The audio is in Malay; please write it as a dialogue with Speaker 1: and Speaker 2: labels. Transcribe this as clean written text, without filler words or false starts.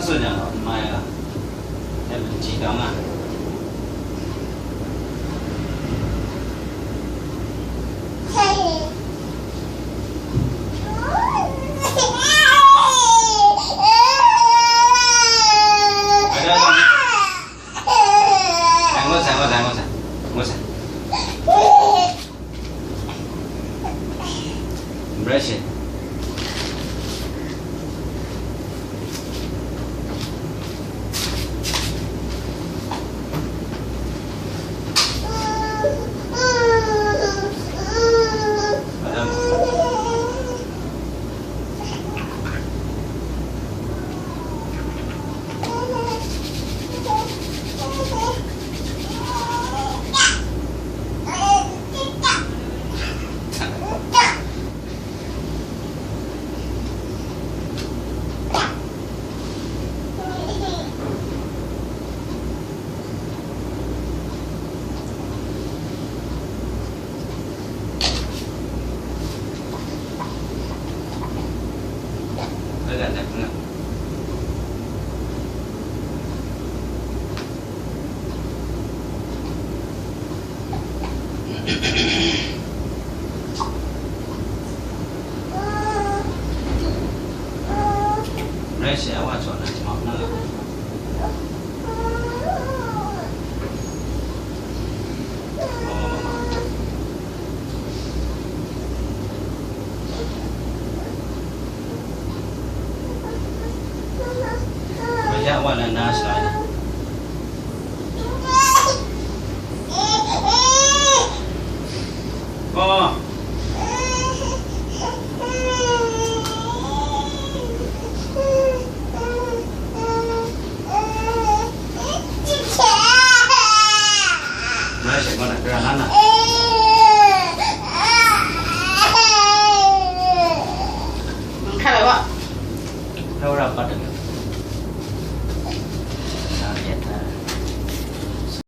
Speaker 1: 顺啊，唔係啦，一唔自動啊。Brush it. Agak tak kena. Rice awak cakap nak cakap mana? Banyak warna nasi ada. Oh. Nasi mana kerana? Kalau apa? Kalau rapat.